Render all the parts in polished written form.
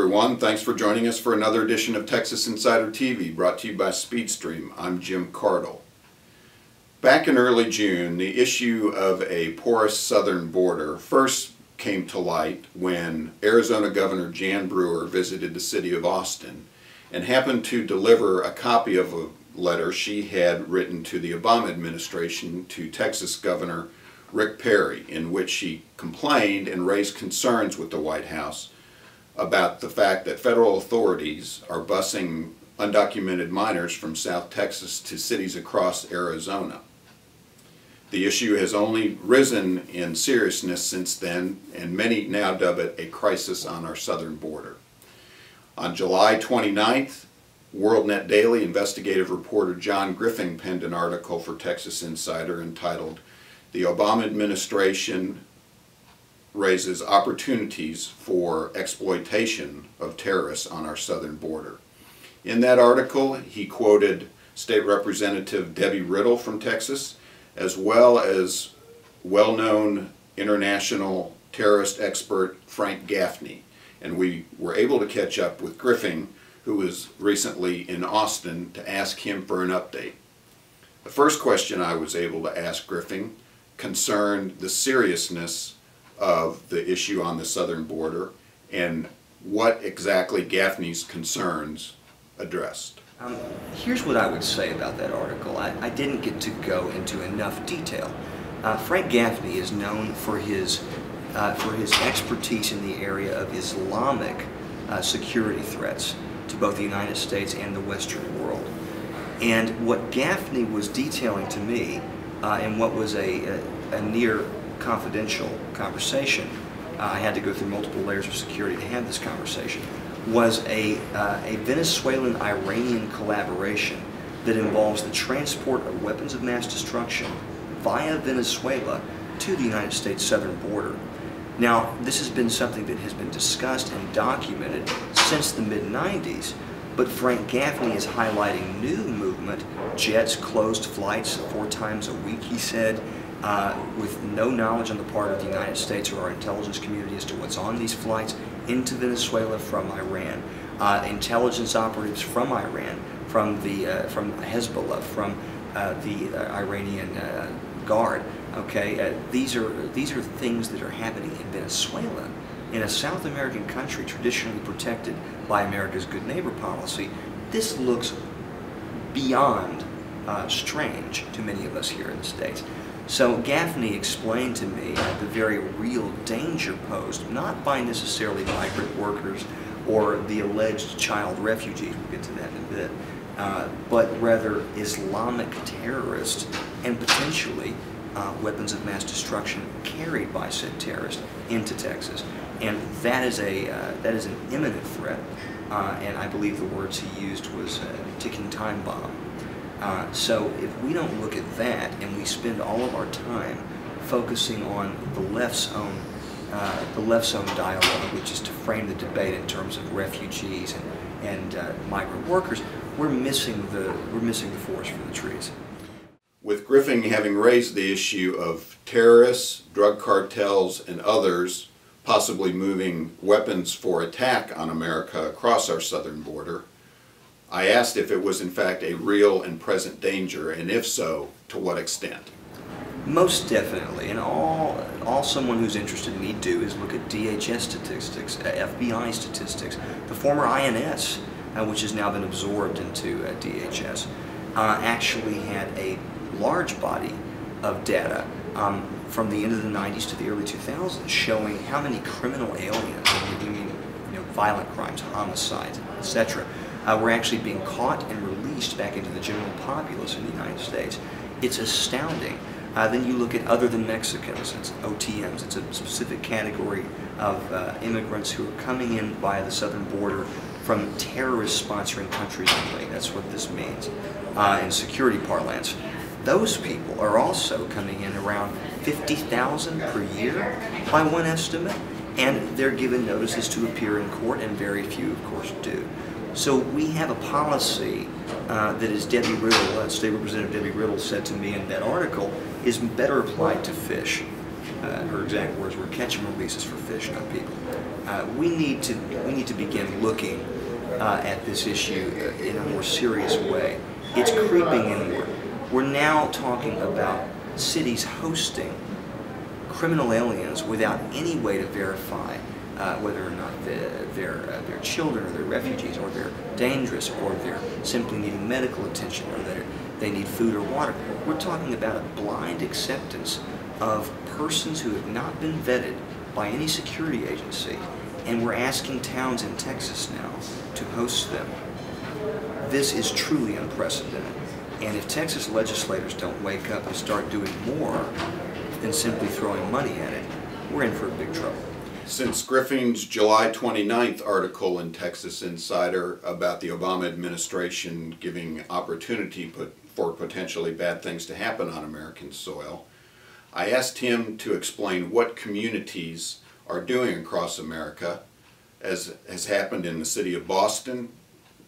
everyone. Thanks for joining us for another edition of Texas Insider TV, brought to you by Speedstream. I'm Jim Cardle. Back in early June, the issue of a porous southern border first came to light when Arizona Governor Jan Brewer visited the city of Austin and happened to deliver a copy of a letter she had written to the Obama administration to Texas Governor Rick Perry, in which she complained and raised concerns with the White House about the fact that federal authorities are busing undocumented minors from South Texas to cities across Arizona. The issue has only risen in seriousness since then, and many now dub it a crisis on our southern border. On July 29th, WorldNet Daily investigative reporter John Griffing penned an article for Texas Insider entitled, "The Obama Administration Raises Opportunities for Exploitation of Terrorists on Our Southern Border." In that article, he quoted State Representative Debbie Riddle from Texas, as well as well-known international terrorist expert Frank Gaffney. And we were able to catch up with Griffing, who was recently in Austin, to ask him for an update. The first question I was able to ask Griffing concerned the seriousness of the issue on the southern border and what exactly Gaffney's concerns addressed. Here's what I would say about that article. I didn't get to go into enough detail. Frank Gaffney is known for his expertise in the area of Islamic security threats to both the United States and the Western world. And what Gaffney was detailing to me, in what was a near confidential conversation, I had to go through multiple layers of security to have this conversation, was a Venezuelan-Iranian collaboration that involves the transport of weapons of mass destruction via Venezuela to the United States southern border. Now, this has been something that has been discussed and documented since the mid-90s, but Frank Gaffney is highlighting new movement, jets, closed flights 4 times a week, he said, with no knowledge on the part of the United States or our intelligence community as to what's on these flights into Venezuela from Iran. Intelligence operatives from Iran, from Hezbollah, from the Iranian Guard. Okay, these are things that are happening in Venezuela, in a South American country traditionally protected by America's good neighbor policy. This looks beyond strange to many of us here in the States. So Gaffney explained to me the very real danger posed, not by necessarily migrant workers or the alleged child refugees, we'll get to that in a bit, but rather Islamic terrorists and potentially weapons of mass destruction carried by said terrorists into Texas. And that is an imminent threat, and I believe the words he used was a ticking time bomb. So if we don't look at that and we spend all of our time focusing on the left's own dialogue, which is to frame the debate in terms of refugees and migrant workers, we're missing the forest from the trees. With Griffing having raised the issue of terrorists, drug cartels, and others possibly moving weapons for attack on America across our southern border, I asked if it was in fact a real and present danger, and if so, to what extent. Most definitely, and all someone who's interested in me do is look at DHS statistics, FBI statistics. The former INS, which has now been absorbed into DHS, actually had a large body of data from the end of the 90s to the early 2000s showing how many criminal aliens, violent crimes, homicides, etc., were actually being caught and released back into the general populace in the United States. It's astounding. Then you look at other than Mexicans, it's OTMs, it's a specific category of immigrants who are coming in via the southern border from terrorist-sponsoring countries only. That's what this means in security parlance. Those people are also coming in around 50,000 per year by one estimate, and they're given notices to appear in court, and very few, of course, do. So we have a policy that, as Debbie Riddle, State Representative Debbie Riddle said to me in that article, is better applied to fish. Her exact words were catch and releases for fish, not people. we need to begin looking at this issue in a more serious way. It's creeping inward. We're now talking about cities hosting criminal aliens without any way to verify whether or not they're children, or they're refugees, or they're dangerous, or they're simply needing medical attention, or they need food or water. We're talking about a blind acceptance of persons who have not been vetted by any security agency, and we're asking towns in Texas now to host them. This is truly unprecedented, and if Texas legislators don't wake up and start doing more than simply throwing money at it, we're in for a big trouble. Since Griffing's July 29th article in Texas Insider about the Obama administration giving opportunity for potentially bad things to happen on American soil, I asked him to explain what communities are doing across America, as has happened in the city of Boston,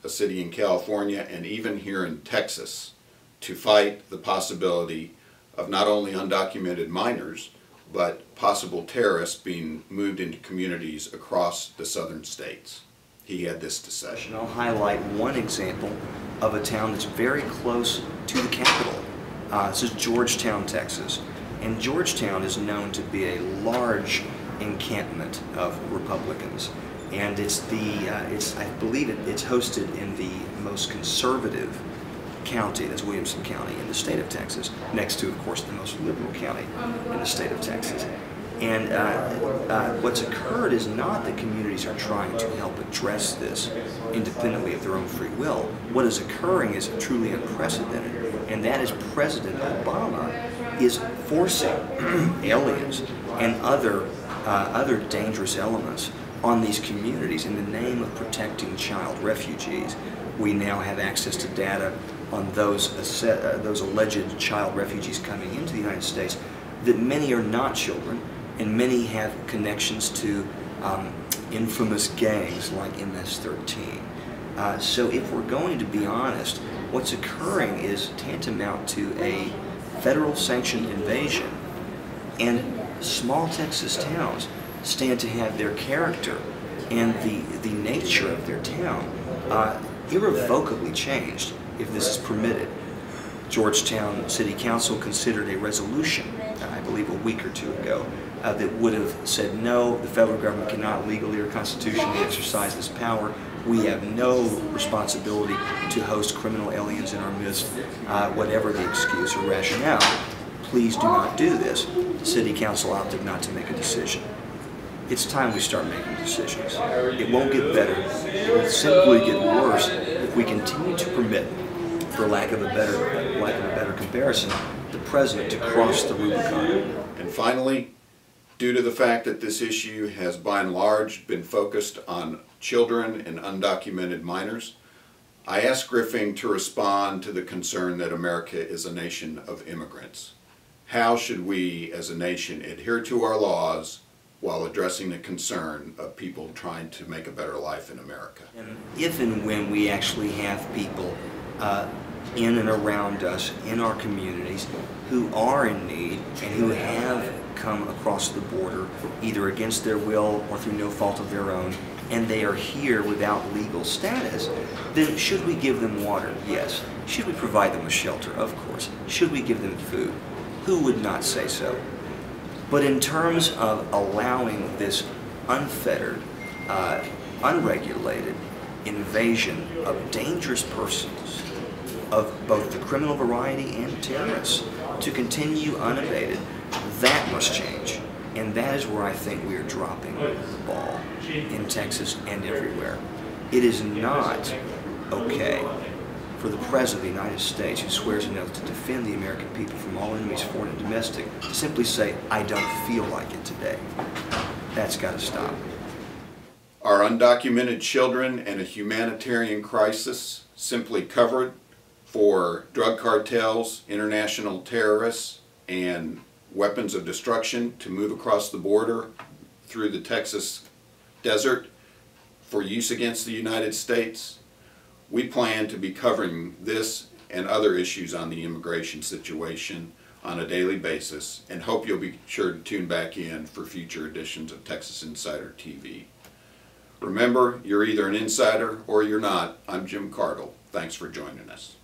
a city in California, and even here in Texas, to fight the possibility of not only undocumented minors, but possible terrorists being moved into communities across the southern states. He had this to say. And I'll highlight one example of a town that's very close to the capital. This is Georgetown, Texas. And Georgetown is known to be a large encampment of Republicans. And I believe it's hosted in the most conservative county, that's Williamson County in the state of Texas, next to, of course, the most liberal county in the state of Texas. And what's occurred is not that communities are trying to help address this independently of their own free will. What is occurring is truly unprecedented, and that is President Obama is forcing aliens and other dangerous elements on these communities in the name of protecting child refugees. We now have access to data on those alleged child refugees coming into the United States, that many are not children, and many have connections to infamous gangs like MS-13. So if we're going to be honest, what's occurring is tantamount to a federal sanctioned invasion, and small Texas towns stand to have their character and the nature of their town irrevocably changed if this is permitted. Georgetown City Council considered a resolution, I believe a week or two ago, that would have said no, the federal government cannot legally or constitutionally exercise this power. We have no responsibility to host criminal aliens in our midst, whatever the excuse or rationale. Please do not do this. The City Council opted not to make a decision. It's time we start making decisions. It won't get better. It will simply get worse if we continue to permit, for lack of a better comparison, the president to cross the Rubicon. And finally, due to the fact that this issue has by and large been focused on children and undocumented minors, I asked Griffing to respond to the concern that America is a nation of immigrants. How should we as a nation adhere to our laws while addressing the concern of people trying to make a better life in America? And if and when we actually have people in and around us, in our communities, who are in need and who have come across the border either against their will or through no fault of their own, and they are here without legal status, then should we give them water? Yes. Should we provide them with shelter? Of course. Should we give them food? Who would not say so? But in terms of allowing this unfettered, unregulated invasion of dangerous persons, of both the criminal variety and terrorists, to continue unabated, that must change. And that is where I think we are dropping the ball in Texas and everywhere. It is not okay for the President of the United States, who swears an oath to defend the American people from all enemies, foreign and domestic, to simply say, I don't feel like it today. That's got to stop. Are undocumented children and a humanitarian crisis simply covered for drug cartels, international terrorists, and weapons of destruction to move across the border through the Texas desert for use against the United States? We plan to be covering this and other issues on the immigration situation on a daily basis, and hope you'll be sure to tune back in for future editions of Texas Insider TV. Remember, you're either an insider or you're not. I'm Jim Cardle. Thanks for joining us.